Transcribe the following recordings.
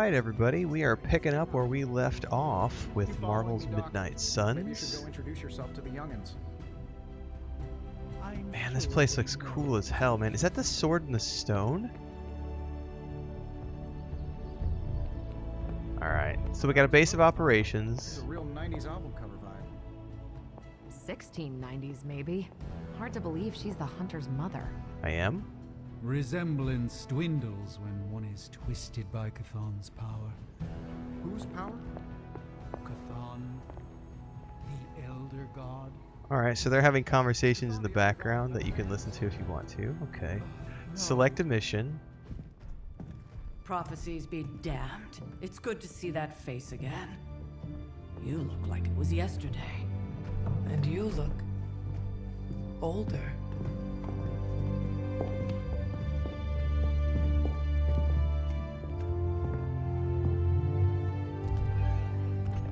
Alright everybody, we are picking up where we left off with Marvel's Midnight Suns. Maybe you should go introduce yourself to the youngins. Man, this place looks cool as hell, man. Is that the Sword in the Stone? Alright, so we got a base of operations. It's a real 90s album cover vibe. 1690s, maybe. Hard to believe she's the hunter's mother. I am? Resemblance dwindles when one is twisted by Chthon's power. Whose power? Chthon, the Elder God. Alright, so they're having conversations in the background that you can listen to if you want to. Okay. Select a mission. Prophecies be damned. It's good to see that face again. You look like it was yesterday. And you look older.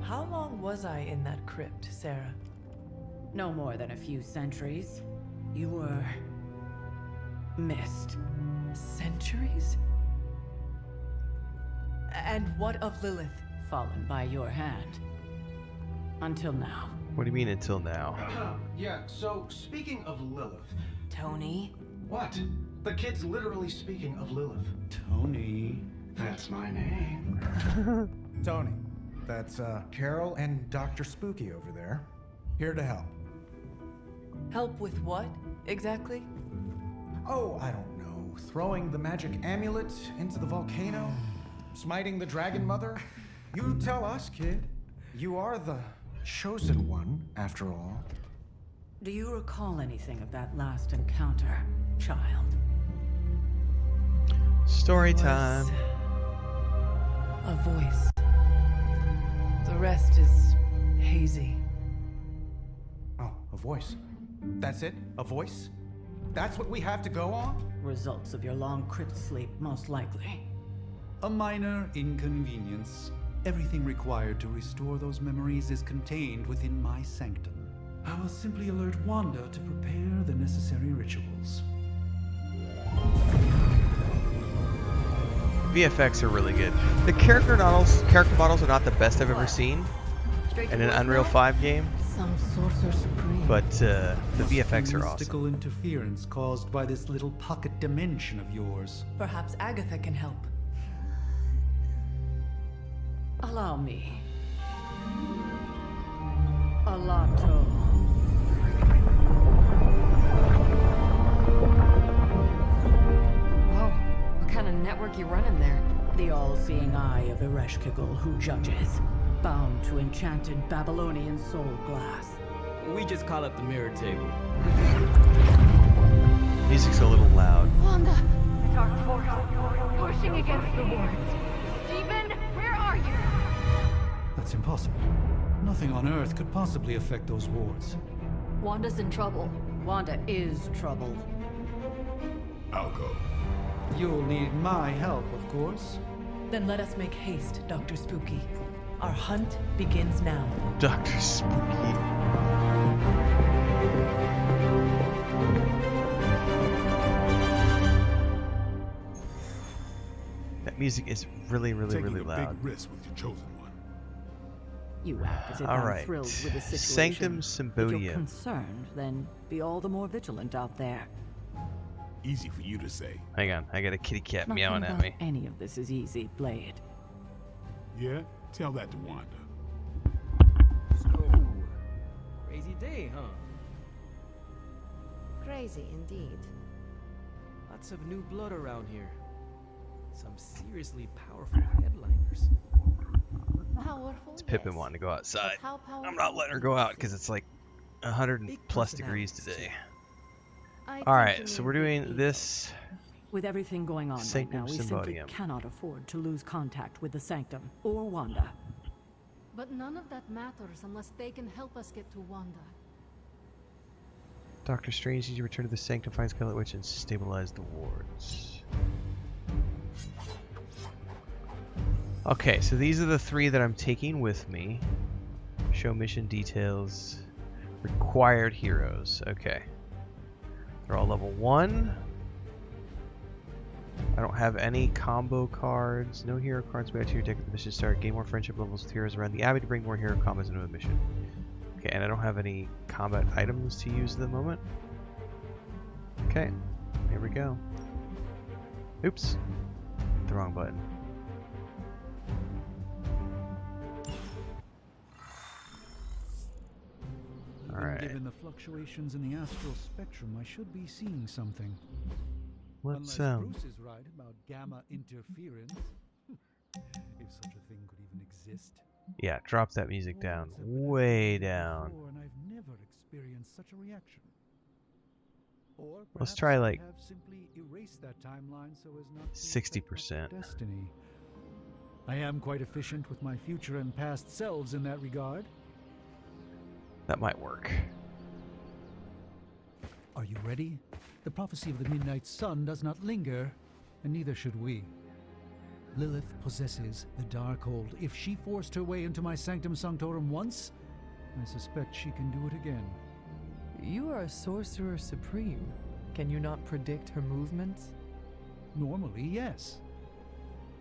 How long was I in that crypt, Sarah? No more than a few centuries. You were missed. Centuries? And what of Lilith? Fallen by your hand. Until now. What do you mean until now? Yeah, so speaking of Lilith. Tony? What? The kid's literally speaking of Lilith. Tony. That's my name. Tony. That's Carol and Dr. Spooky over there. Here to help. Help with what, exactly? Oh, I don't know. Throwing the magic amulet into the volcano? Smiting the dragon mother? You tell us, kid. You are the chosen one, after all. Do you recall anything of that last encounter, child? Story time. A voice. The rest is hazy. Oh, a voice. That's it? A voice? That's what we have to go on? Results of your long crypt sleep, most likely. A minor inconvenience. Everything required to restore those memories is contained within my sanctum. I will simply alert Wanda to prepare the necessary rituals. VFX are really good. The character models are not the best I've ever seen in an Unreal 5 game, Some sorcerer supreme. but the VFX are awesome. Mystical interference caused by this little pocket dimension of yours. Perhaps Agatha can help. Allow me. Alato. Whoa, what kind of network you running there? The all-seeing eye of Ereshkigal who judges. Bound to enchanted Babylonian soul glass. We just call it the mirror table. Music's a little loud. Wanda! Dark force, pushing against the wards. Stephen, where are you? That's impossible. Nothing on Earth could possibly affect those wards. Wanda's in trouble. Wanda is troubled. I'll go. You'll need my help, of course. Then let us make haste, Dr. Spooky. Our hunt begins now. Dr. Spooky. That music is really, really, Taking really a loud. big risk with your chosen one. You act as if All I'm right. thrilled with the situation. Sanctum If Symbodium. you're concerned, then be all the more vigilant out there. Easy for you to say. Hang on, I got a kitty cat Nothing meowing at about me. any of this is easy, Blade. Yeah? Tell that to Wanda. So, crazy day, huh? Crazy indeed. Lots of new blood around here. Some seriously powerful headliners. Powerful. It's Pippin yes. wanting to go outside. But how powerful? I'm not letting her go out because it's like 100 Big plus degrees personalities, today. I think Alright, you so mean we're doing big this. With everything going on right Sanctum now, we simply Symbodium. cannot afford to lose contact with the Sanctum or Wanda. But none of that matters unless they can help us get to Wanda. Doctor Strange needs to return to the Sanctum, find Scarlet Witch, and stabilize the wards. Okay, so these are the three that I'm taking with me. Show mission details. Required heroes. Okay. They're all level 1. I don't have any combo cards. No hero cards. We add to your deck at the mission start. Gain more friendship levels with heroes around the abbey to bring more hero combos into a mission. Okay, and I don't have any combat items to use at the moment. Okay, here we go. Oops. The wrong button. Alright. Given the fluctuations in the astral spectrum, I should be seeing something. Let's Unless Bruce is right about gamma interference. If such a thing could even exist. yeah, drop that music down. Way down. And I've never experienced such a reaction. Or Let's try like have simply erased that timeline so as not to 60%. destiny. I am quite efficient with my future and past selves in that regard. That might work. Are you ready? The prophecy of the Midnight Sun does not linger, and neither should we. Lilith possesses the Darkhold. If she forced her way into my Sanctum Sanctorum once, I suspect she can do it again. You are a sorcerer supreme. Can you not predict her movements? Normally, yes.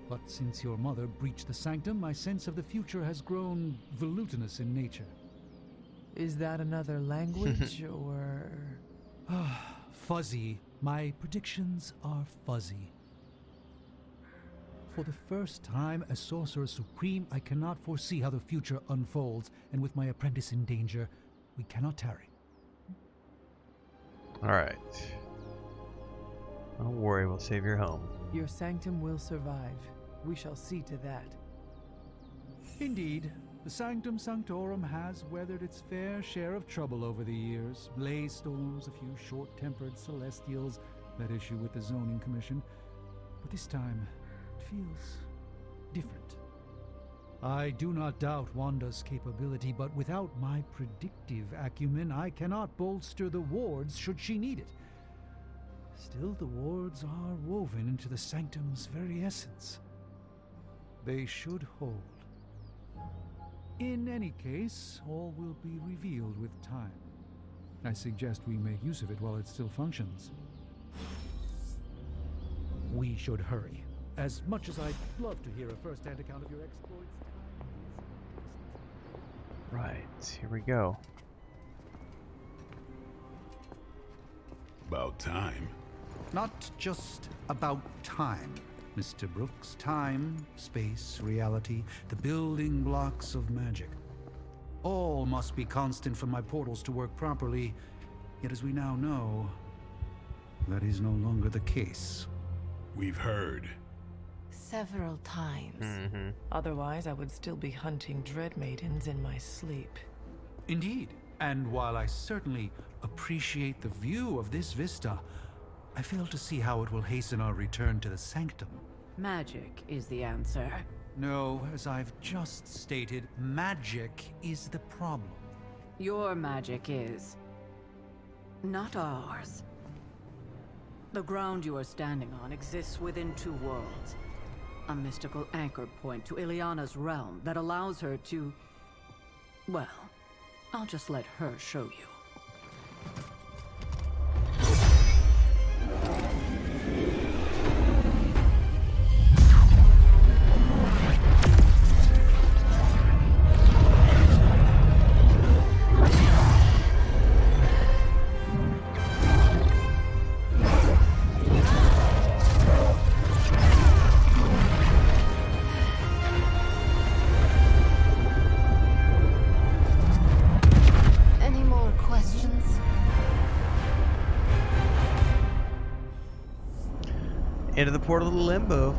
But since your mother breached the sanctum, my sense of the future has grown volutinous in nature. Is that another language, or...? Fuzzy. My predictions are fuzzy. For the first time as Sorcerer Supreme, I cannot foresee how the future unfolds, and with my apprentice in danger, we cannot tarry. Alright. Don't worry, we'll save your home. Your sanctum will survive. We shall see to that. Indeed, the Sanctum Sanctorum has weathered its fair share of trouble over the years. Blaze storms, a few short-tempered celestials that issue with the Zoning Commission. But this time, it feels different. I do not doubt Wanda's capability, but without my predictive acumen, I cannot bolster the wards should she need it. Still, the wards are woven into the Sanctum's very essence. They should hold. In any case, all will be revealed with time. I suggest we make use of it while it still functions. We should hurry. As much as I'd love to hear a first-hand account of your exploits. Right, here we go. About time. Not just about time, Mr. Brooks. Time, space, reality, the building blocks of magic. All must be constant for my portals to work properly. Yet as we now know, that is no longer the case. We've heard. Several times. Otherwise, I would still be hunting dread maidens in my sleep. Indeed. And while I certainly appreciate the view of this vista, I fail to see how it will hasten our return to the Sanctum. Magic is the answer. No, as I've just stated, magic is the problem. Your magic is. Not ours. The ground you are standing on exists within two worlds. A mystical anchor point to Ileana's realm that allows her to... Well, I'll just let her show you. Into the portal to Limbo.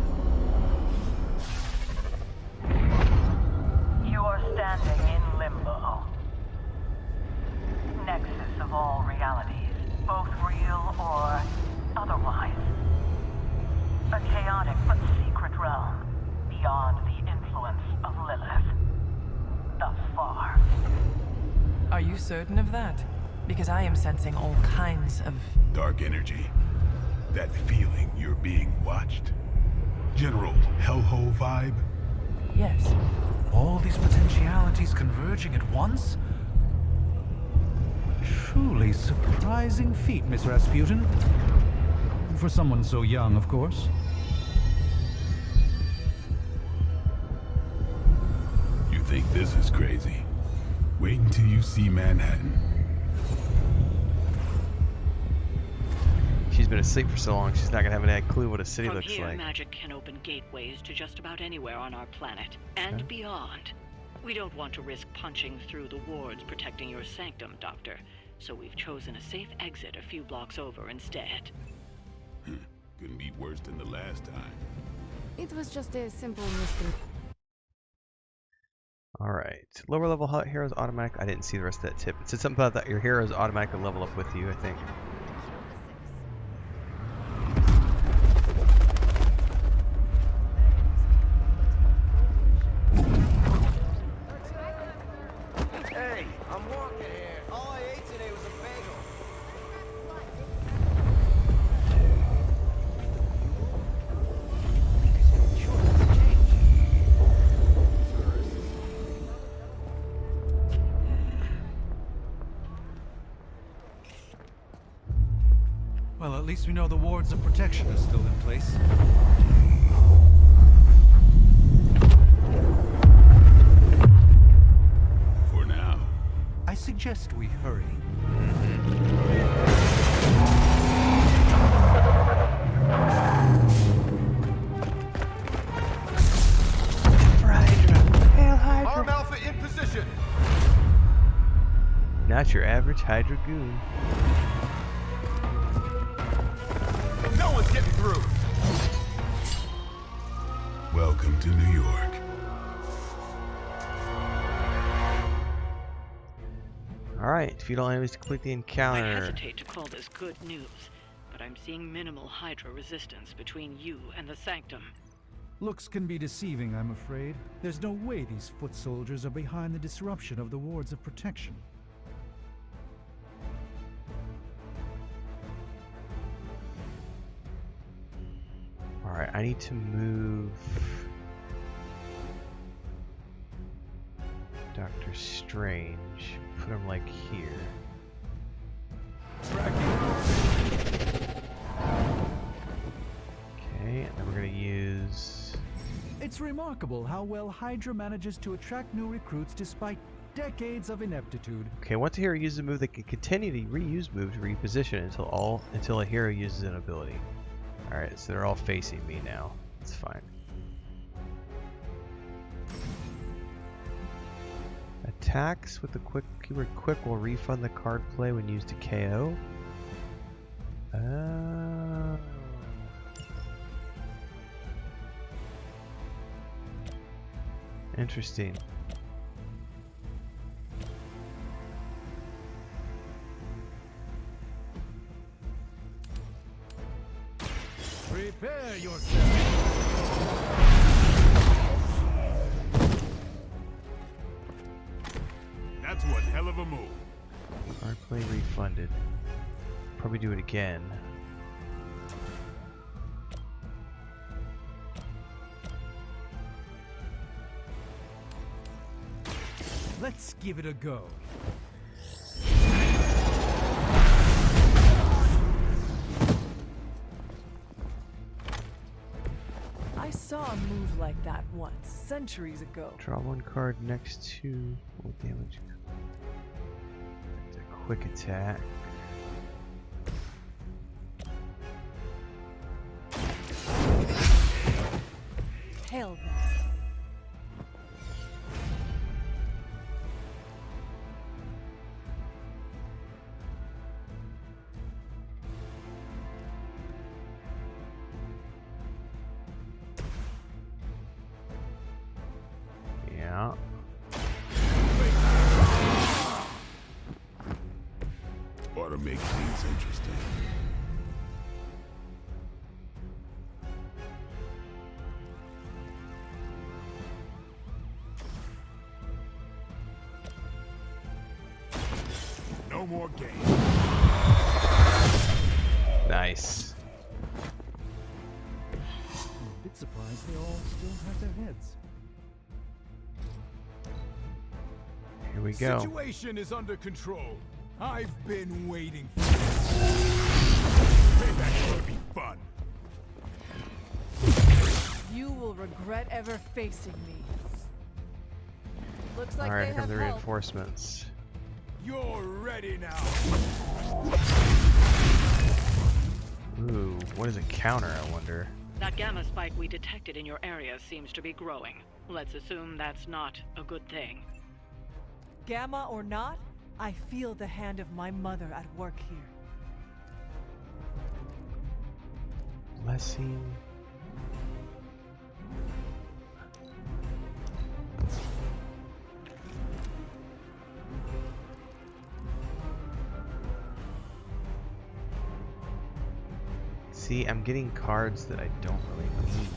You are standing in Limbo. Nexus of all realities, both real or otherwise. A chaotic but secret realm, beyond the influence of Lilith. Thus far. Are you certain of that? Because I am sensing all kinds of... Dark energy. That feeling you're being watched? General hellhole vibe? Yes. All these potentialities converging at once? Truly surprising feat, Miss Rasputin. For someone so young, of course. think this is crazy. Wait until you see Manhattan. She's been asleep for so long, she's not gonna have any clue what a city From looks here, like. magic can open gateways to just about anywhere on our planet, and beyond. We don't want to risk punching through the wards protecting your sanctum, Doctor, so we've chosen a safe exit a few blocks over instead. Couldn't be worse than the last time. It was just a simple mistake. Alright. Lower level heroes automatic. I didn't see the rest of that tip. It said something about that your heroes automatically level up with you, I think. Hey, I'm walking here. All I ate today was a bagel. Well, at least we know the wards of protection are still in place. For now. I suggest we hurry. For Hydra! Hail Hydra! Arm Alpha in position. Not your average Hydra goon. No one's getting through. Welcome to New York. Alright, defeat all enemies to complete the I encounter. hesitate to call this good news, but I'm seeing minimal Hydra resistance between you and the Sanctum. Looks can be deceiving, I'm afraid. There's no way these foot soldiers are behind the disruption of the wards of protection. Alright, I need to move Doctor Strange. Put him like here. Okay, and then we're gonna use... It's remarkable how well Hydra manages to attract new recruits despite decades of ineptitude. Okay, once a hero uses a move, they can continue to reuse move to reposition until a hero uses an ability. Alright, so they're all facing me now. That's fine. Attacks with the keyword quick will refund the card play when used to KO. Oh. Interesting. Prepare yourself. That's one hell of a move. Card play refunded. Probably do it again. Let's give it a go. I saw a move like that once, centuries ago. Draw one card next to full damage. It's a quick attack. Hell no. Yeah. Ought to make things interesting. No more games. Nice. I'm a bit surprised they all still have their heads. Here we go. Situation is under control. I've been waiting for this. Payback's gonna be fun. You will regret ever facing me. Looks like Alright, they here come have the help. reinforcements. You're ready now. Ooh, what is a counter, I wonder? That gamma spike we detected in your area seems to be growing. Let's assume that's not a good thing. Gamma or not, I feel the hand of my mother at work here. Blessing. See, I'm getting cards that I don't really need.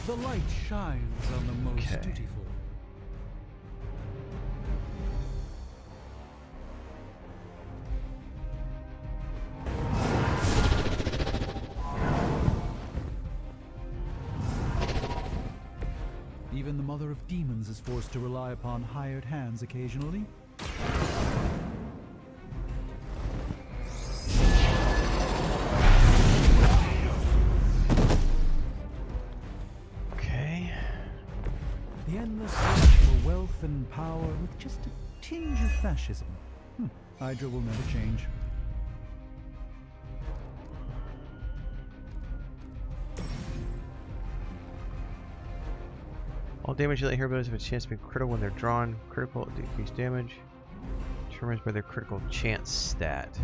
The light shines on the most Okay. dutiful. Even the mother of demons is forced to rely upon hired hands occasionally. Okay. The endless search for wealth and power with just a tinge of fascism. Hydra will never change. All damage you let heroes have a chance to be critical when they're drawn. Critical decreased damage. Determined by their critical chance stat.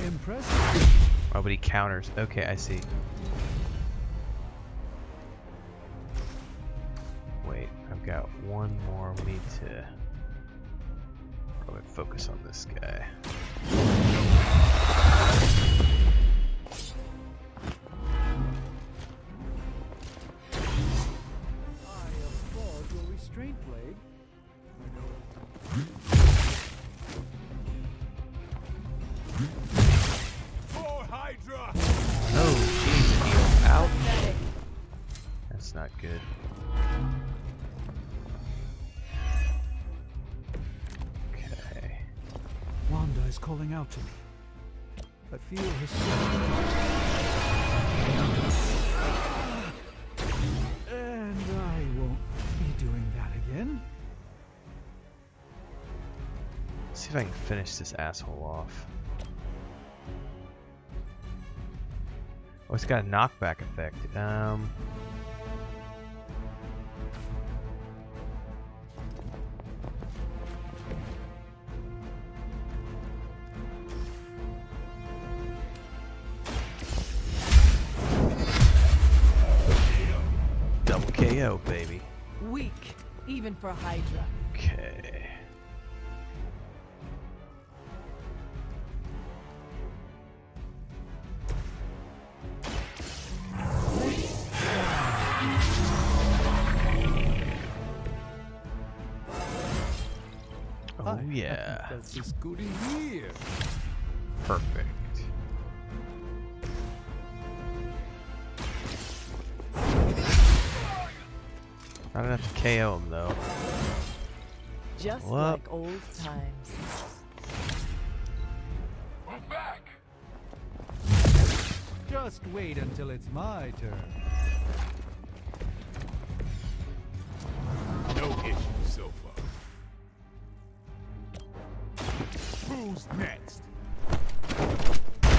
Impressive. Oh, but he counters. Okay, I see. Wait, I've got one more. We need to probably focus on this guy. I applaud your restraint blade. For Hydra! Oh, jeez, heal out. That's not good. Okay. Wanda is calling out to me. I feel her soul. And I won't be doing that again. Let's see if I can finish this asshole off. Oh, it's got a knockback effect. Double KO, baby. Weak, even for Hydra. Okay. Oh yeah. That's this good in here. Perfect. Not enough to KO him though. Just What? like old times. Move back! Just wait until it's my turn. No issues so far. Who's next?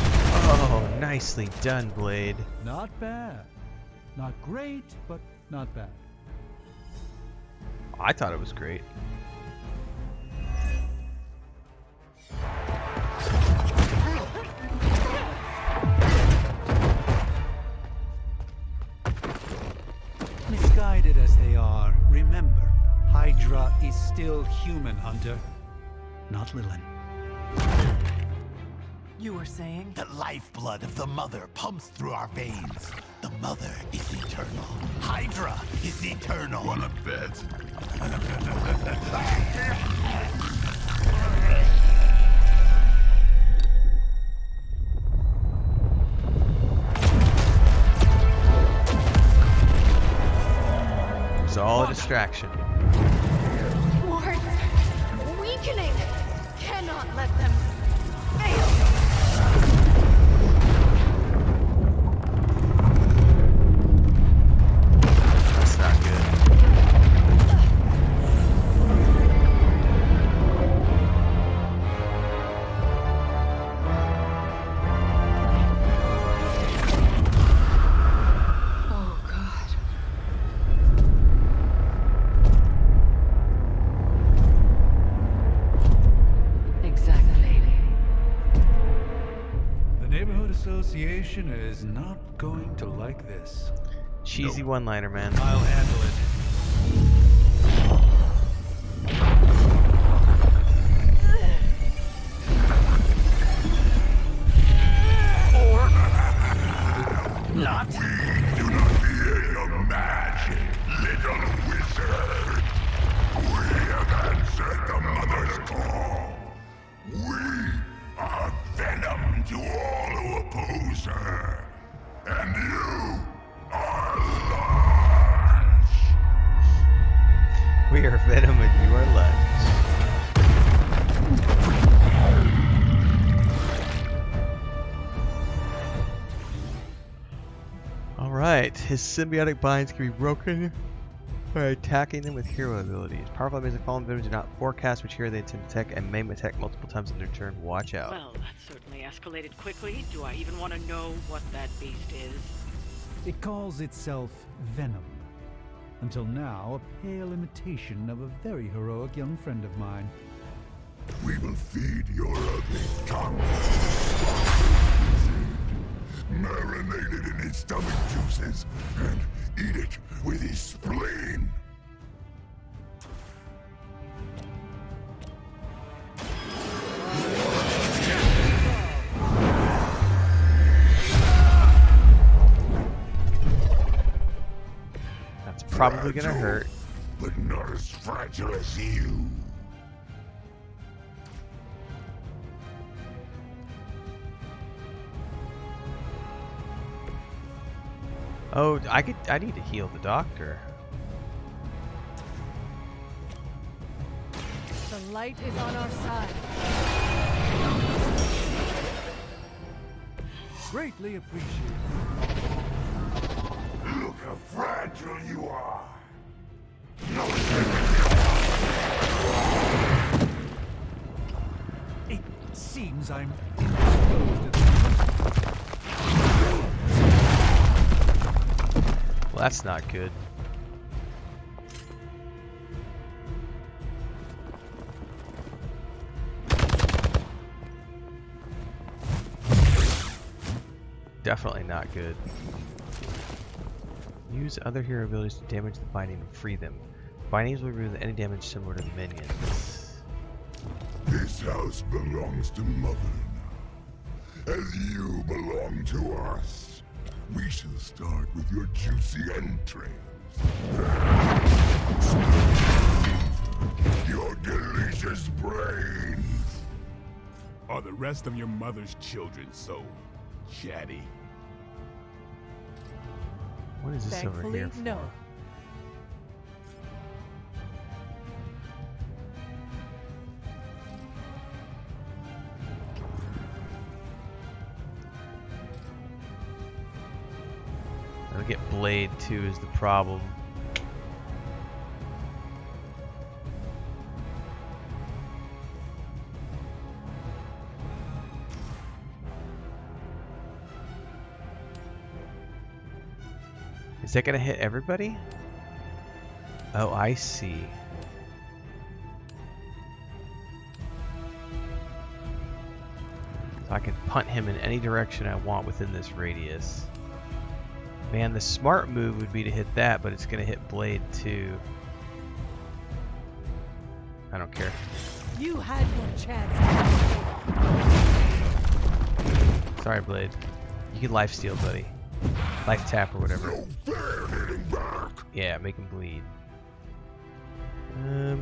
Oh, nicely done, Blade. Not bad. Not great, but not bad. I thought it was great. Misguided as they are, remember, Hydra is still human, Hunter. Not Lilin. You were saying? The lifeblood of the Mother pumps through our veins. The Mother is eternal. Hydra is eternal. Wanna bet? It's all a distraction. Wards, weakening. Cannot let them fail. That's not good. Oh, God. Exactly. The neighborhood association is not going to like this. Cheesy one-liner, man. I'll handle it. Not. We do not fear your magic, little wizard. We have answered the Mother's call. We are venom to all who oppose her. And you are lunch. We are venom and you are lunch. Alright, his symbiotic binds can be broken by attacking them with hero abilities. Powerful enemies and fallen venoms do not forecast which hero they intend to attack and may attack multiple times in their turn. Watch out. Well, that certainly escalated quickly. Do I even want to know what that beast is? It calls itself Venom. Until now, a pale imitation of a very heroic young friend of mine. We will feed your ugly tongue. Marinated in his stomach juices and eat it with his spleen. That's probably gonna hurt. But not as fragile as you. Oh, I need to heal the doctor. The light is on our side. Greatly appreciated. Look how fragile you are. It seems I'm indisposed at the moment. Well, that's not good. Definitely not good. Use other hero abilities to damage the binding and free them. Bindings will remove any damage similar to minions. This house belongs to Mother now, as you belong to us. We shall start with your juicy entrails. Your delicious brains. Are the rest of your mother's children so chatty? What is this over Thankfully, here for? no. I'll get Blade too is the problem. Is that gonna hit everybody? Oh, I see. So I can punt him in any direction I want within this radius. Man, the smart move would be to hit that, but it's gonna hit Blade too. I don't care. You had your chance. Sorry, Blade. You can lifesteal, buddy. Life tap or whatever. Yeah, make him bleed.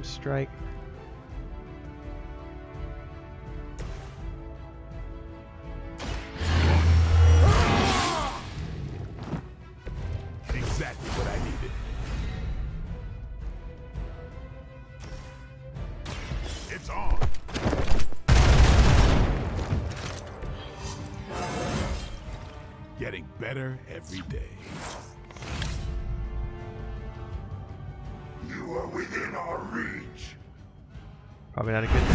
strike. Exactly what I needed. It's on. Getting better every day. You are within our reach. Probably not a good thing.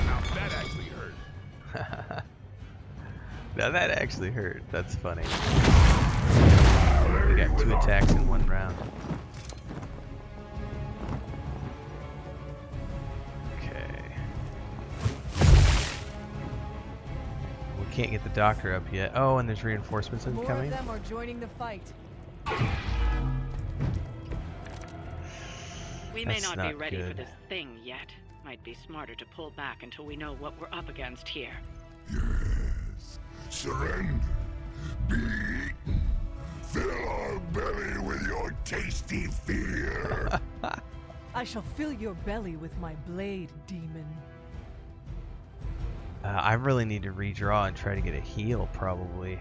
Now that actually hurt. Now that actually hurt. That's funny. We got 2 attacks in 1 round. Okay. We can't get the doctor up yet. Oh, and there's reinforcements More incoming. of them are joining the fight. We may That's not be not ready for good. this thing yet. Might be smarter to pull back until we know what we're up against here. Yes. Surrender. Be eaten. Fill our belly with your tasty fear. I shall fill your belly with my blade, demon. I really need to redraw and try to get a heal, probably.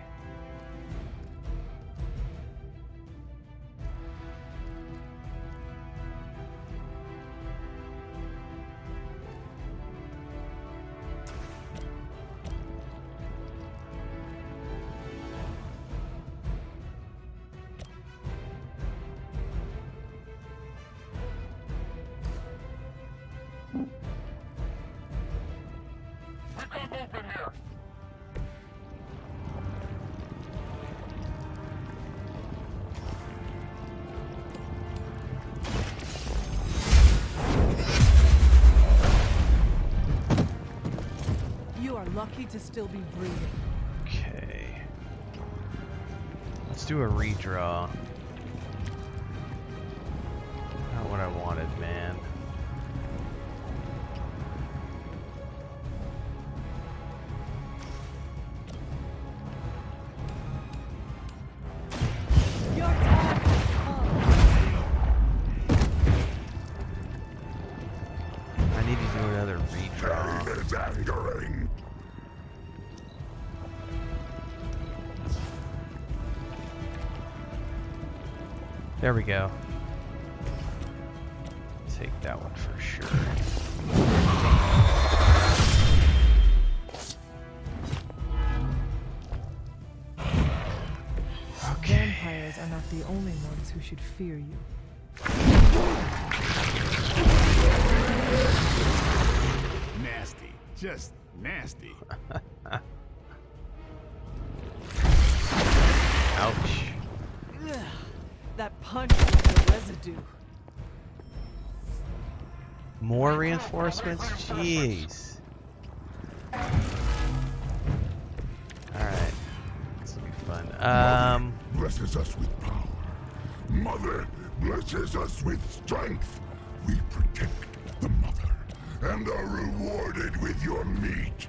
You are lucky to still be breathing. Okay. Let's do a redraw. Not what I wanted, man. Your time has come. I need to do another redraw. Pain is angering. There we go. Take that one for sure. Okay. Vampires are not the only ones who should fear you. Nasty. Just nasty. Ouch. Ugh, that punch was the residue. More reinforcements? Jeez. Alright. This will be fun. Blesses us with power. Mother blesses us with strength. We protect the mother and are rewarded with your meat.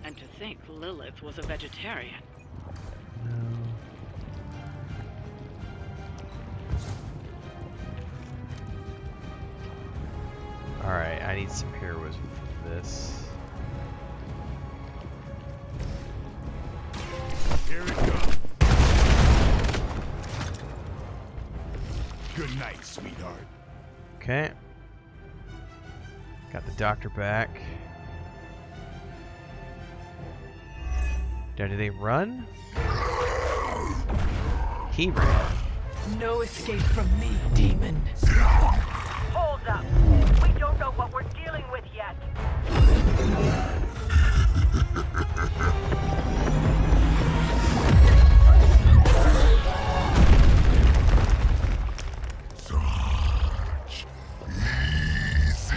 And to think Lilith was a vegetarian. Alright, I need some heroism for this. Here it comes. Good night, sweetheart. Okay. Got the doctor back. Now, do they run? He ran. No escape from me, demon. Hold up. We don't know what we're dealing with yet. Such easy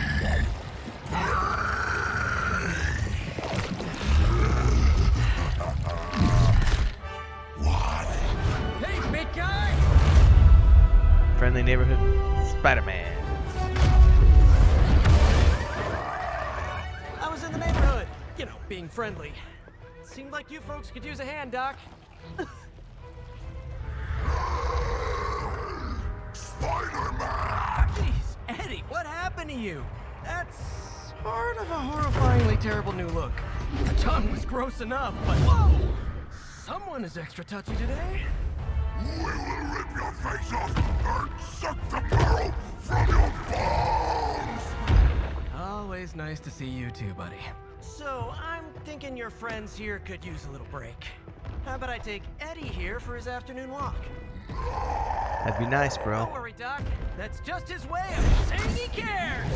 Hey, big guy! Friendly neighborhood Spider-Man. I was in the neighborhood. You know, being friendly. Seemed like you folks could use a hand, Doc. Spider-Man! into you. That's sort of a horrifyingly terrible new look. The tongue was gross enough, but whoa! Someone is extra touchy today. We will rip your face off and suck the marrow from your bones! Always nice to see you too, buddy. So, I'm thinking your friends here could use a little break. How about I take Eddie here for his afternoon walk? That'd be nice, bro. Don't worry, Doc. That's just his way of saying he cares!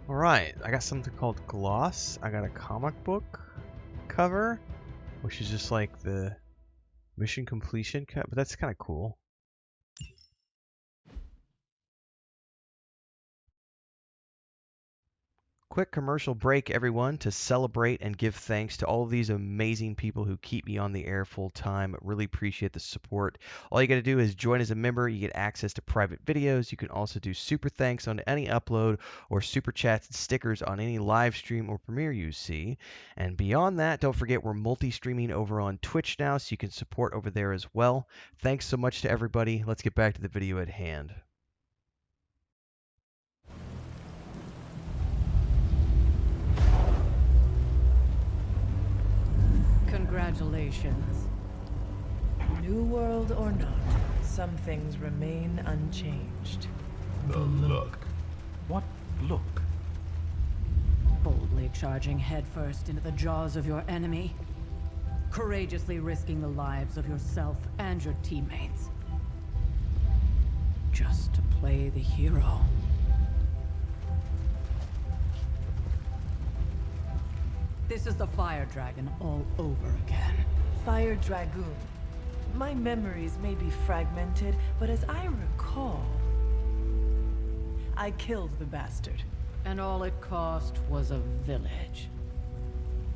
Alright, I got something called Gloss. I got a comic book cover, which is just like the mission completion cut, but that's kind of cool. Quick commercial break, everyone, to celebrate and give thanks to all of these amazing people who keep me on the air full time. Really appreciate the support. All you got to do is join as a member. You get access to private videos. You can also do super thanks on any upload or super chats and stickers on any live stream or premiere you see. And beyond that, don't forget we're multi-streaming over on Twitch now, so you can support over there as well. Thanks so much to everybody. Let's get back to the video at hand. Congratulations. New world or not, some things remain unchanged. The look. What look? Boldly charging headfirst into the jaws of your enemy. Courageously risking the lives of yourself and your teammates. Just to play the hero. This is the Fire Dragon all over again. Fire Dragoon. My memories may be fragmented, but as I recall, I killed the bastard. And all it cost was a village.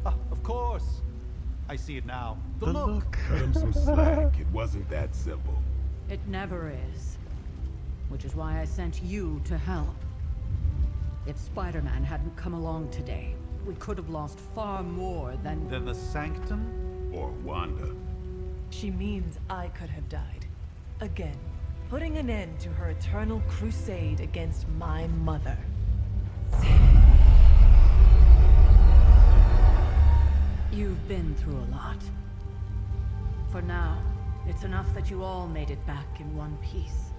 Of course. I see it now. The look. Cut him some slack. It wasn't that simple. It never is. Which is why I sent you to help. If Spider-Man hadn't come along today, we could have lost far more than the Sanctum? Or Wanda. She means I could have died. Again, putting an end to her eternal crusade against my mother. You've been through a lot. For now, it's enough that you all made it back in one piece.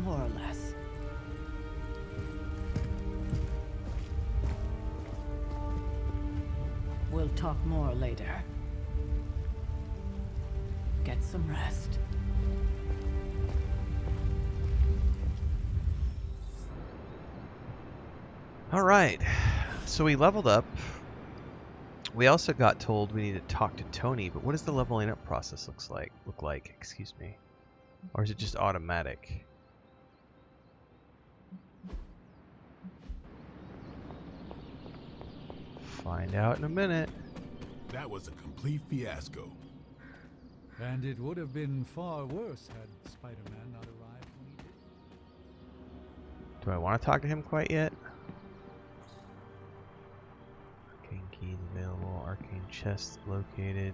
More or less. We'll talk more later. Get some rest. Alright, so we leveled up. We also got told we need to talk to Tony, but what does the leveling up process look like? Excuse me. Or is it just automatic? Find out in a minute. That was a complete fiasco. And it would have been far worse had Spider-Man not arrived when he did. Do I want to talk to him quite yet? Arcane keys available. Arcane chest located.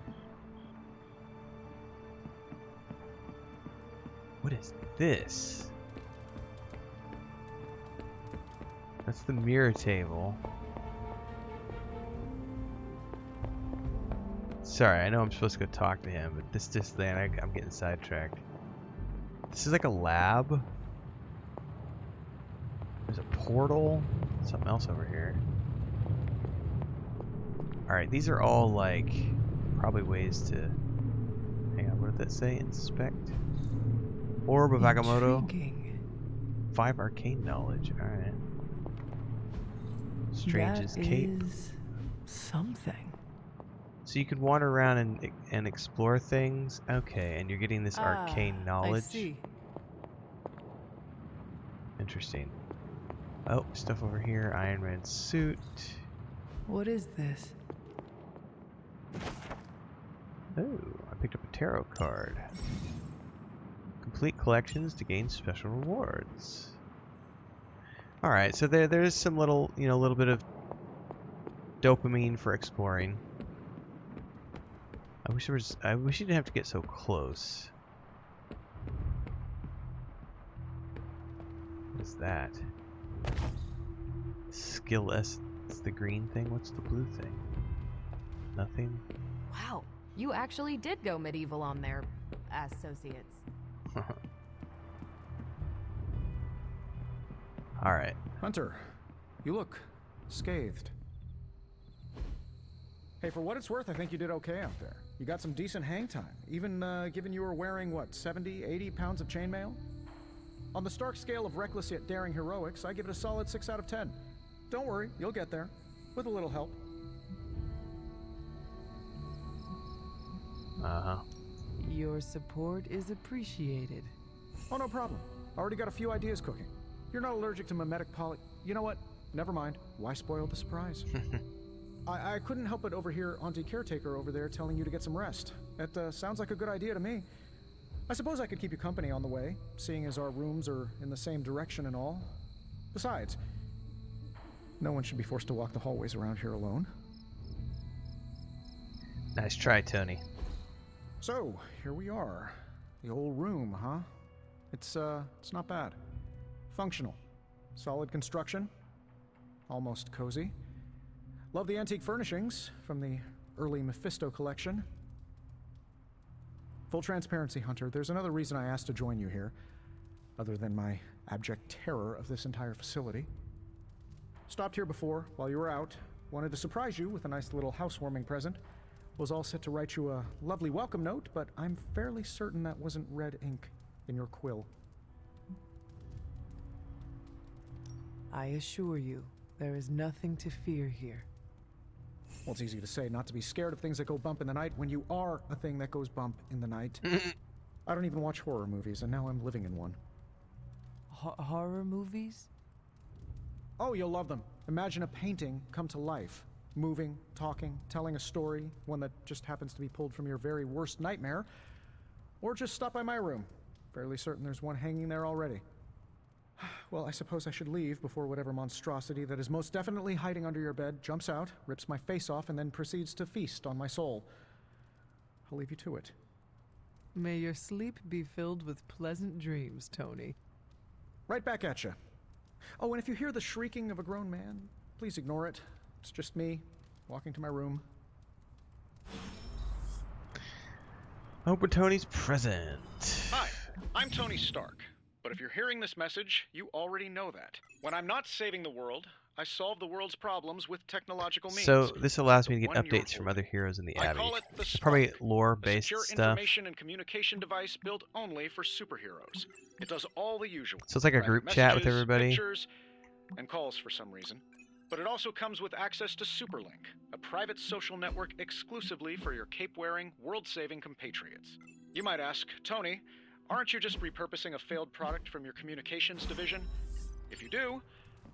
What is this? That's the mirror table. Sorry, I know I'm supposed to go talk to him, but this thing, I'm getting sidetracked. This is like a lab. There's a portal. Something else over here. Alright, these are all like probably ways to... Hang on, what did that say? Inspect? Orb of Agamotto. 5 arcane knowledge. Alright. Strange's cape. Is something. So you could wander around and explore things. Okay, and you're getting this arcane knowledge. I see. Interesting. Oh, stuff over here. Iron Man suit. What is this? Oh, I picked up a tarot card. Complete collections to gain special rewards. All right, so there's some little, you know, a little bit of dopamine for exploring. I wish you didn't have to get so close. What is that? Skill S. It's the green thing. What's the blue thing? Nothing. Wow, you actually did go medieval on their associates. All right. Hunter, you look scathed. Hey, for what it's worth, I think you did okay out there. You got some decent hang time, even given you were wearing, what, 70, 80 pounds of chainmail? On the Stark scale of reckless yet daring heroics, I give it a solid 6 out of 10. Don't worry, you'll get there, with a little help. Uh-huh. Your support is appreciated. Oh, no problem. Already got a few ideas cooking. You're not allergic to mimetic poly... You know what? Never mind. Why spoil the surprise? I couldn't help but overhear Auntie Caretaker over there telling you to get some rest. It sounds like a good idea to me. I suppose I could keep you company on the way, seeing as our rooms are in the same direction and all. Besides, no one should be forced to walk the hallways around here alone. Nice try, Tony. So, here we are. The old room, huh? It's not bad. Functional. Solid construction. Almost cozy. Love the antique furnishings from the early Mephisto collection. Full transparency, Hunter, there's another reason I asked to join you here, other than my abject terror of this entire facility. Stopped here before, while you were out. Wanted to surprise you with a nice little housewarming present. Was all set to write you a lovely welcome note, but I'm fairly certain that wasn't red ink in your quill. I assure you, there is nothing to fear here. Well, it's easy to say not to be scared of things that go bump in the night when you are a thing that goes bump in the night. I don't even watch horror movies, and now I'm living in one. Horror movies? Oh, you'll love them. Imagine a painting come to life. Moving, talking, telling a story, one that just happens to be pulled from your very worst nightmare. Or just stop by my room. Fairly certain there's one hanging there already. Well, I suppose I should leave before whatever monstrosity that is most definitely hiding under your bed jumps out, rips my face off, and then proceeds to feast on my soul. I'll leave you to it. May your sleep be filled with pleasant dreams, Tony. Right back at you. Oh, and if you hear the shrieking of a grown man, please ignore it. It's just me, walking to my room. Open Tony's present. Hi, I'm Tony Stark. But if you're hearing this message, you already know that. When I'm not saving the world, I solve the world's problems with technological means. So this allows me to get updates from other heroes in the Abbey. It's probably lore-based stuff. Secure information and communication device built only for superheroes. It does all the usual. So it's like a group chat with everybody. Pictures, and calls for some reason. But it also comes with access to Superlink, a private social network exclusively for your cape-wearing, world-saving compatriots. You might ask, Tony, aren't you just repurposing a failed product from your communications division? If you do,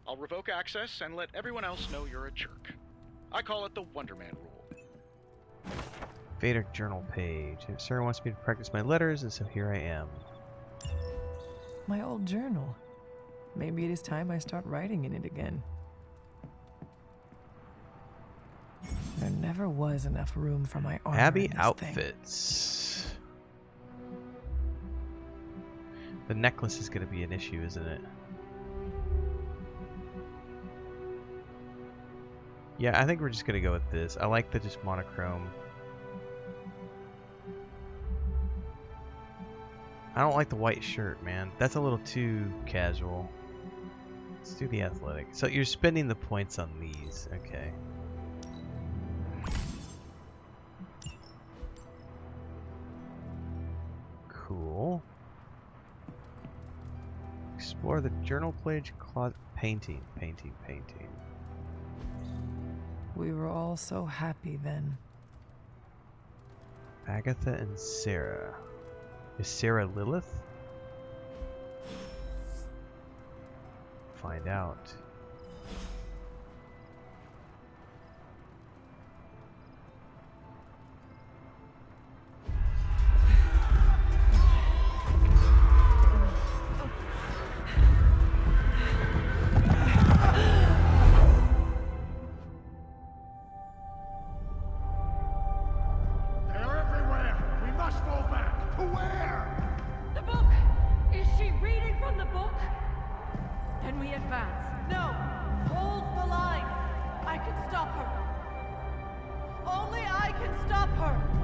I'll revoke access and let everyone else know you're a jerk. I call it the Wonder Man rule. Vader journal page. Sarah wants me to practice my letters, and so here I am. My old journal. Maybe it is time I start writing in it again. There never was enough room for my armor. Abbey outfits. The necklace is going to be an issue, isn't it? Yeah, I think we're just going to go with this. I like the just monochrome. I don't like the white shirt, man. That's a little too casual. Let's do the athletic. So you're spending the points on these. Okay. Cool. Explore the journal page closet. Painting. We were all so happy then. Agatha and Sarah. Is Sarah Lilith? Find out. advance. No! Hold the line! I can stop her. Only I can stop her!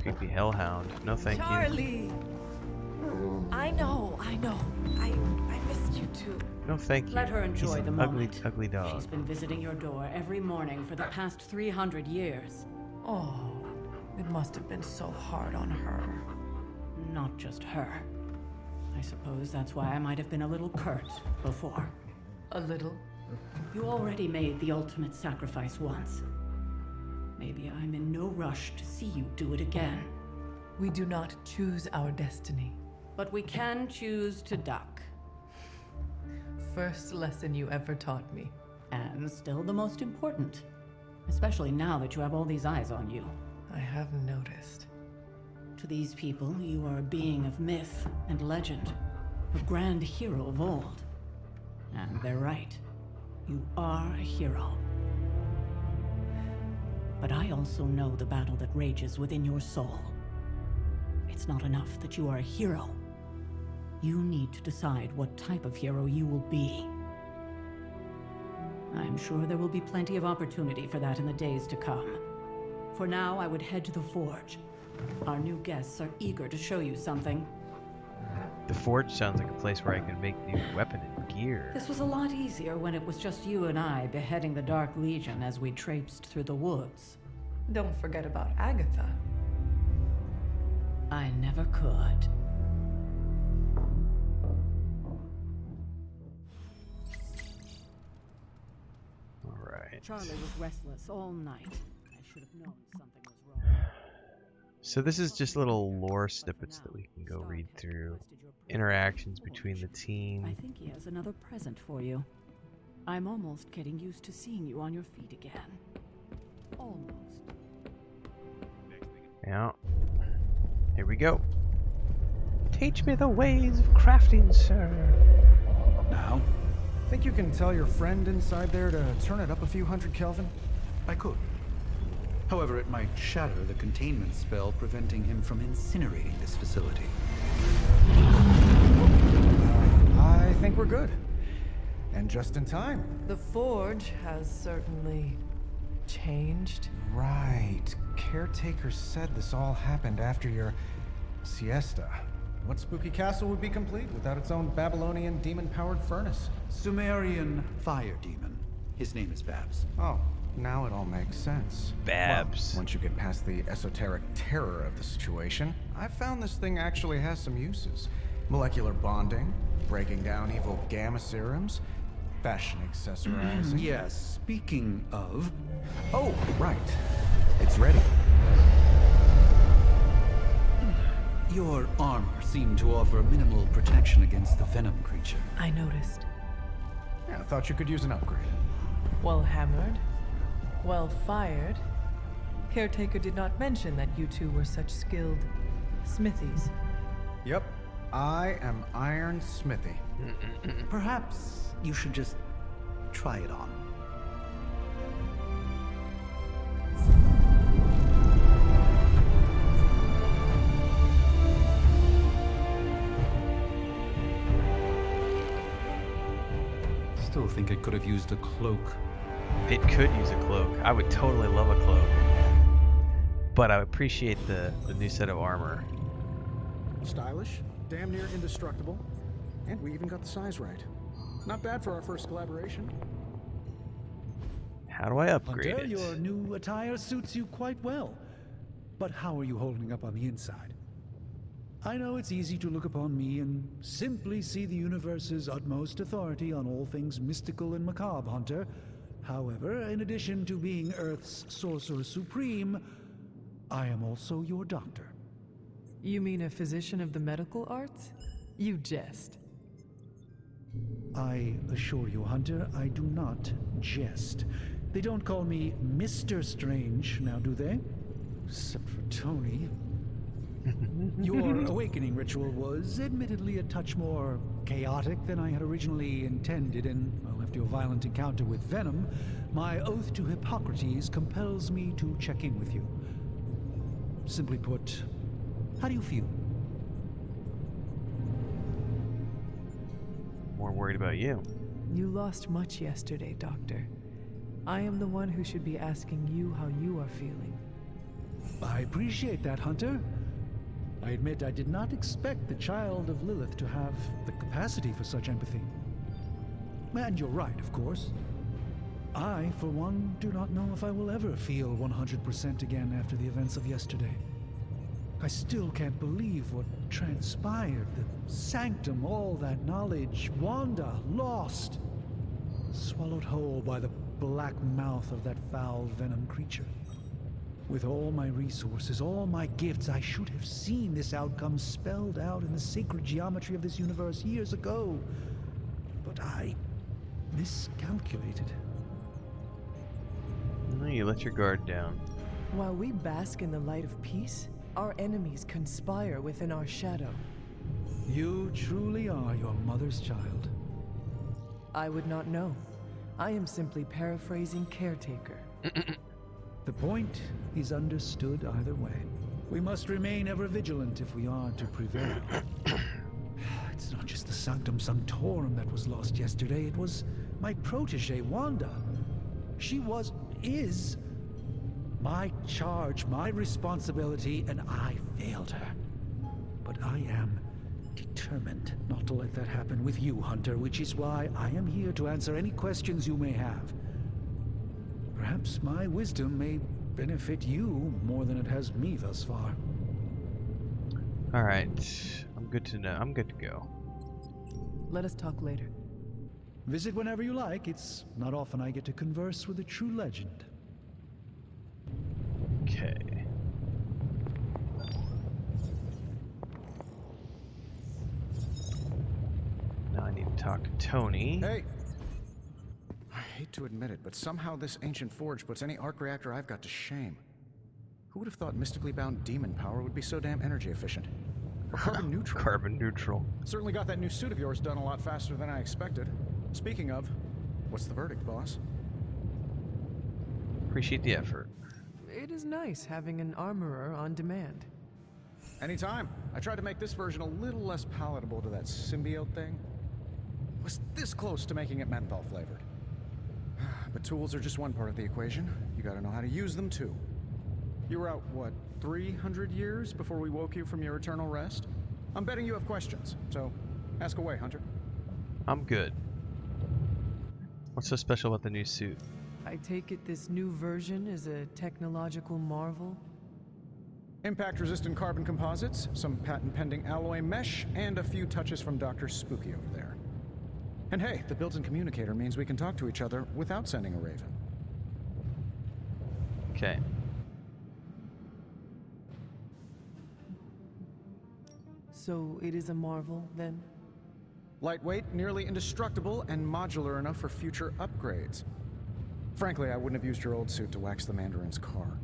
Creepy hellhound. No thank you. Charlie! I know. I missed you too. No thank you. Let her enjoy He's the an moment. ugly dog. She's been visiting your door every morning for the past 300 years. Oh, it must have been so hard on her. Not just her. I suppose that's why I might have been a little curt before. A little? You already made the ultimate sacrifice once. Maybe I'm in no rush to see you do it again. We do not choose our destiny. But we can choose to duck. First lesson you ever taught me. And still the most important. Especially now that you have all these eyes on you. I have noticed. To these people, you are a being of myth and legend. A grand hero of old. And they're right. You are a hero. But I also know the battle that rages within your soul. It's not enough that you are a hero. You need to decide what type of hero you will be. I'm sure there will be plenty of opportunity for that in the days to come. For now, I would head to the Forge. Our new guests are eager to show you something. The Forge sounds like a place where I can make new weapon and gear. This was a lot easier when it was just you and I beheading the Dark Legion as we traipsed through the woods. Don't forget about Agatha. I never could. Alright. Charlie was restless all night. I should have known something was wrong. So this is just little lore snippets that we can go read through. Interactions between the team. I think he has another present for you. I'm almost getting used to seeing you on your feet again. Almost. Yeah. Here we go. Teach me the ways of crafting, sir. Now? Think you can tell your friend inside there to turn it up a few hundred Kelvin? I could. However, it might shatter the containment spell preventing him from incinerating this facility. I think we're good. And just in time. The Forge has certainly changed. Right. Caretaker said this all happened after your siesta. What spooky castle would be complete without its own Babylonian demon-powered furnace? Sumerian fire demon. His name is Babs. Oh, now it all makes sense. Babs. Well, once you get past the esoteric terror of the situation, I've found this thing actually has some uses. Molecular bonding, breaking down evil gamma serums, fashion accessorizing. Yes, speaking of... Oh, right. It's ready. Your armor seemed to offer minimal protection against the venom creature. I noticed. Yeah, I thought you could use an upgrade. Well hammered. Well fired. Caretaker did not mention that you two were such skilled smithies. Yep. I am Iron Smithy. Perhaps you should just try it on. Still think it could have used a cloak. It could use a cloak. I would totally love a cloak. But I appreciate the new set of armor. Stylish, damn near indestructible, and we even got the size right. Not bad for our first collaboration. How do I upgrade Hunter, it? your new attire suits you quite well. But how are you holding up on the inside? I know it's easy to look upon me and simply see the universe's utmost authority on all things mystical and macabre, Hunter. However, in addition to being Earth's sorcerer supreme, I am also your doctor. You mean a physician of the medical arts? You jest. I assure you, Hunter, I do not jest. They don't call me Mr. Strange, now do they? Except for Tony. Your awakening ritual was admittedly a touch more chaotic than I had originally intended, and well, after your violent encounter with Venom, my oath to Hippocrates compels me to check in with you. Simply put, how do you feel? More worried about you. You lost much yesterday, Doctor. I am the one who should be asking you how you are feeling. I appreciate that, Hunter. I admit I did not expect the child of Lilith to have the capacity for such empathy. And you're right, of course. I, for one, do not know if I will ever feel 100% again after the events of yesterday. I still can't believe what transpired. The sanctum, all that knowledge, Wanda, lost. Swallowed whole by the black mouth of that foul venom creature. With all my resources, all my gifts, I should have seen this outcome spelled out in the sacred geometry of this universe years ago. But I miscalculated. No, you let your guard down. While we bask in the light of peace, our enemies conspire within our shadow. You truly are your mother's child. I would not know. I am simply paraphrasing Caretaker. The point is understood either way. We must remain ever vigilant if we are to prevail. It's not just the Sanctum Sanctorum that was lost yesterday, it was my protege, Wanda. She is my charge, my responsibility, and I failed her. But I am determined not to let that happen with you, Hunter, which is why I am here to answer any questions you may have. Perhaps my wisdom may benefit you more than it has me thus far. Alright, I'm good to know. I'm good to go. Let us talk later. Visit whenever you like. It's not often I get to converse with a true legend. Okay. Now I need to talk to Tony. Hey! I hate to admit it, but somehow this ancient forge puts any arc reactor I've got to shame. Who would have thought mystically bound demon power would be so damn energy efficient? Or carbon neutral. Carbon neutral. Certainly got that new suit of yours done a lot faster than I expected. Speaking of, what's the verdict, boss? Appreciate the effort. It is nice having an armorer on demand. Anytime. I tried to make this version a little less palatable to that symbiote thing. Was this close to making it menthol flavored. But tools are just one part of the equation. You gotta know how to use them too. You were out, what, 300 years before we woke you from your eternal rest? I'm betting you have questions, so ask away, Hunter. I'm good. What's so special about the new suit? I take it this new version is a technological marvel? Impact-resistant carbon composites, some patent-pending alloy mesh, and a few touches from Dr. Spooky over there. And hey, the built-in communicator means we can talk to each other without sending a raven. Okay. So it is a marvel, then? Lightweight, nearly indestructible, and modular enough for future upgrades. Frankly, I wouldn't have used your old suit to wax the Mandarin's car.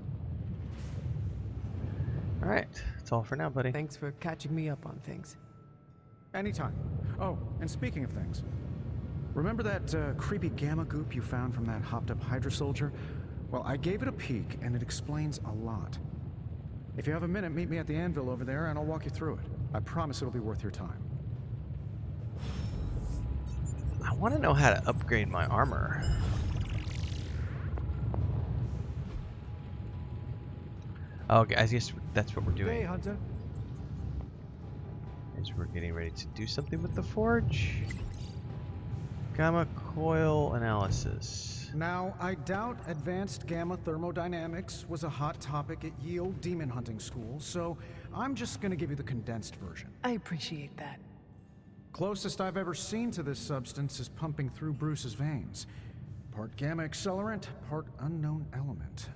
Alright, that's all for now, buddy. Thanks for catching me up on things. Anytime. Oh, and speaking of things, remember that creepy gamma goop you found from that hopped-up Hydra soldier? Well, I gave it a peek, and it explains a lot. If you have a minute, meet me at the anvil over there, and I'll walk you through it. I promise it'll be worth your time. I want to know how to upgrade my armor. Oh, okay, I guess that's what we're doing. Hey, Hunter. As we're getting ready to do something with the forge. Gamma coil analysis. Now, I doubt advanced gamma thermodynamics was a hot topic at ye old demon hunting school, so I'm just gonna give you the condensed version. I appreciate that. Closest I've ever seen to this substance is pumping through Bruce's veins. Part gamma accelerant, part unknown element.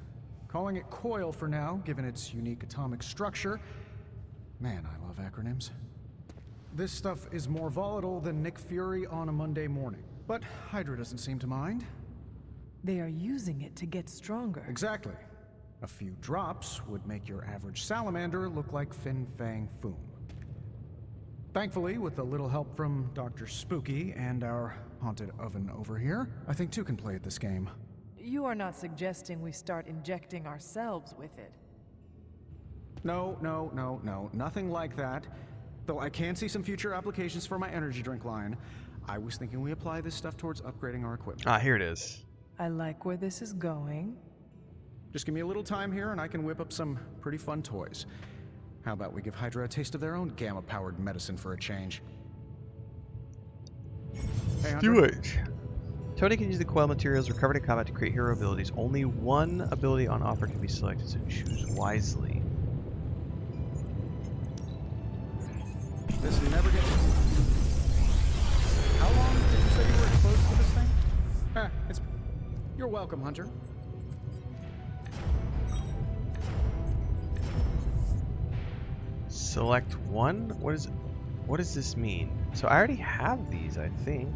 Calling it coil for now, given its unique atomic structure. Man, I love acronyms. This stuff is more volatile than Nick Fury on a Monday morning. But Hydra doesn't seem to mind. They are using it to get stronger. Exactly. A few drops would make your average salamander look like Fin Fang Foom. Thankfully, with a little help from Dr. Spooky and our haunted oven over here, I think two can play at this game. You are not suggesting we start injecting ourselves with it. No, nothing like that. Though I can see some future applications for my energy drink line. I was thinking we apply this stuff towards upgrading our equipment. Ah, here it is. I like where this is going. Just give me a little time here and I can whip up some pretty fun toys. How about we give Hydra a taste of their own gamma-powered medicine for a change? Hey, Hunter. Do it! Tony can use the coil materials recovered in combat to create hero abilities. Only one ability on offer can be selected, so choose wisely. This never gets... How long did you say you were exposed to this thing? You're welcome, Hunter. Select one? What does this mean? So I already have these, I think.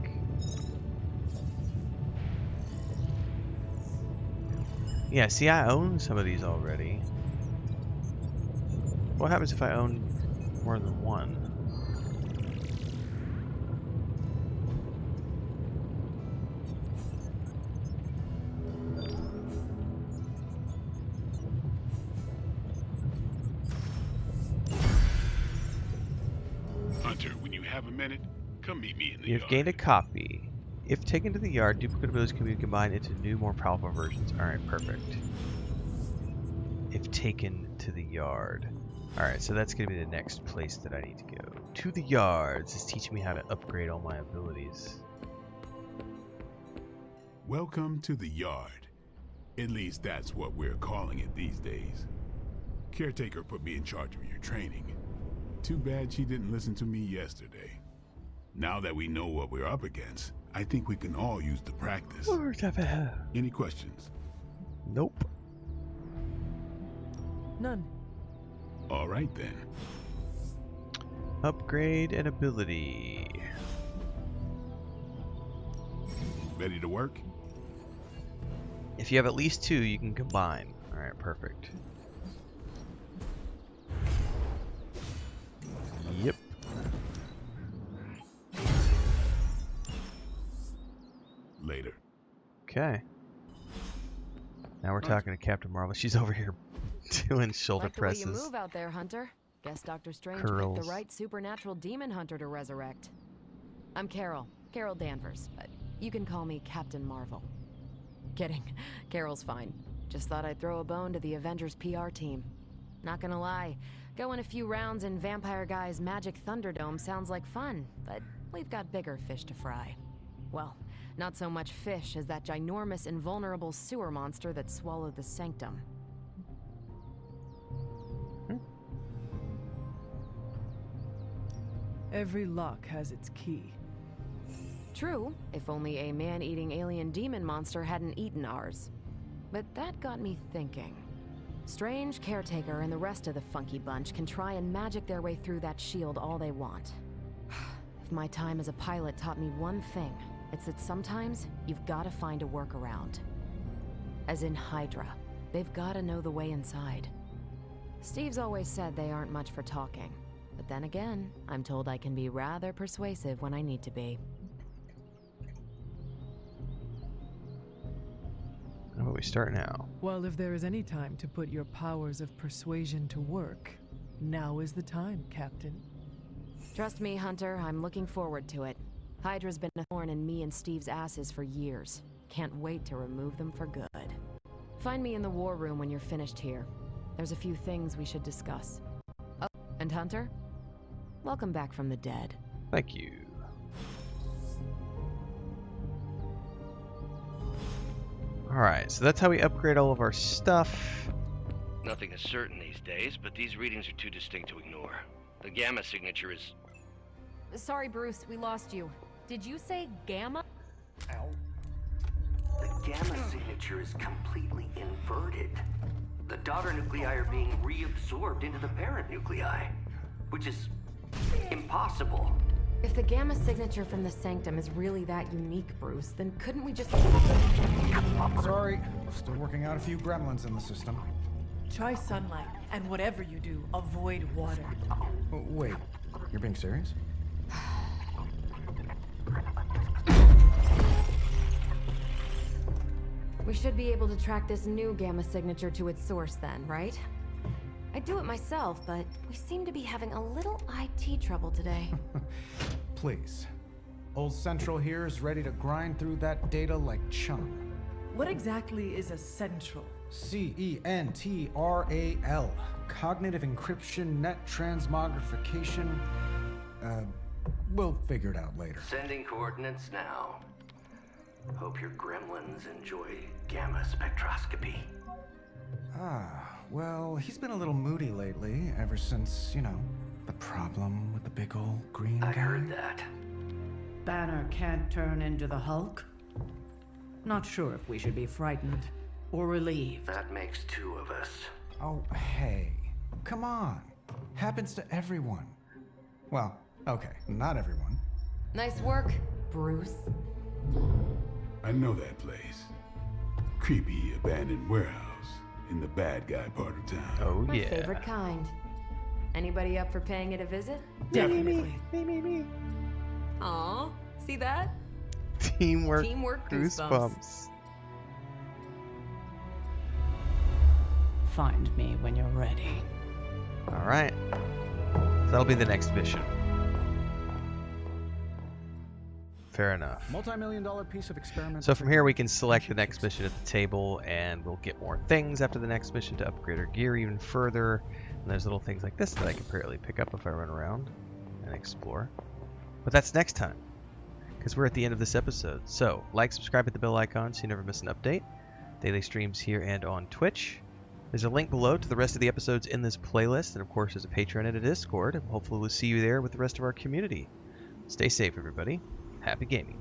Yeah, see, I own some of these already. What happens if I own more than one? Hunter, when you have a minute, come meet me in the You've yard. gained a copy. If taken to the yard, duplicate abilities can be combined into new, more powerful versions. Alright, perfect. If taken to the yard. Alright, so that's going to be the next place that I need to go. To the yard. This is teaching me how to upgrade all my abilities. Welcome to the yard. At least that's what we're calling it these days. Caretaker put me in charge of your training. Too bad she didn't listen to me yesterday. Now that we know what we're up against, I think we can all use the practice. Any questions? Nope. None. All right then. Upgrade an ability. Ready to work? If you have at least two, you can combine. Alright, perfect. Yep. Later. Okay. Now we're talking to Captain Marvel. She's over here doing shoulder Like the way presses. you move out there, Hunter. Guess Dr. Strange Curls. picked the right supernatural demon hunter to resurrect. I'm Carol Danvers, but you can call me Captain Marvel. Kidding. Carol's fine. Just thought I'd throw a bone to the Avengers PR team. Not gonna lie, going a few rounds in Vampire Guy's Magic Thunderdome sounds like fun, but we've got bigger fish to fry. Well, not so much fish as that ginormous invulnerable sewer monster that swallowed the Sanctum. Every lock has its key. True, if only a man-eating alien demon monster hadn't eaten ours. But that got me thinking. Strange, Caretaker, and the rest of the funky bunch can try and magic their way through that shield all they want. If my time as a pilot taught me one thing, it's that sometimes you've got to find a workaround. As in Hydra, they've got to know the way inside. Steve's always said they aren't much for talking. But then again, I'm told I can be rather persuasive when I need to be. How about we start now? Well, if there is any time to put your powers of persuasion to work, now is the time, Captain. Trust me, Hunter, I'm looking forward to it. Hydra's been a thorn in me and Steve's asses for years. Can't wait to remove them for good. Find me in the war room when you're finished here. There's a few things we should discuss. Oh, and Hunter? Welcome back from the dead. Thank you. Alright, so that's how we upgrade all of our stuff. Nothing is certain these days, but these readings are too distinct to ignore. The gamma signature is... Sorry, Bruce, we lost you. Did you say gamma? Ow. The gamma signature is completely inverted. The daughter nuclei are being reabsorbed into the parent nuclei, which is impossible. If the gamma signature from the Sanctum is really that unique, Bruce, then couldn't we just... Sorry, still working out a few gremlins in the system. Try sunlight, and whatever you do, avoid water. Wait, you're being serious? We should be able to track this new gamma signature to its source then, right? I'd do it myself, but we seem to be having a little IT trouble today. Please. Old Central here is ready to grind through that data like chum. What exactly is a central? CENTRAL. Cognitive encryption, net transmogrification. We'll figure it out later. Sending coordinates now. Hope your gremlins enjoy gamma spectroscopy. Well, he's been a little moody lately, ever since, the problem with the big old green guy. I heard that. Banner can't turn into the Hulk? Not sure if we should be frightened or relieved. That makes two of us. Oh, hey. Come on. Happens to everyone. Well, okay, not everyone. Nice work, Bruce. I know that place. Creepy abandoned warehouse in the bad guy part of town. Oh, My favorite kind. Anybody up for paying it a visit? Definitely. Me. Aw, see that? Teamwork goosebumps. goosebumps. Find me when you're ready. Alright. So that'll be the next mission. Fair enough. Multi-million-dollar piece of experiment. So from here we can select the next mission at the table, and we'll get more things after the next mission to upgrade our gear even further. And there's little things like this that I can apparently pick up if I run around and explore. But that's next time, because we're at the end of this episode. So like, subscribe, hit the bell icon so you never miss an update. Daily streams here and on Twitch. There's a link below to the rest of the episodes in this playlist, and of course there's a Patreon and a Discord. Hopefully we'll see you there with the rest of our community. Stay safe, everybody. Happy gaming.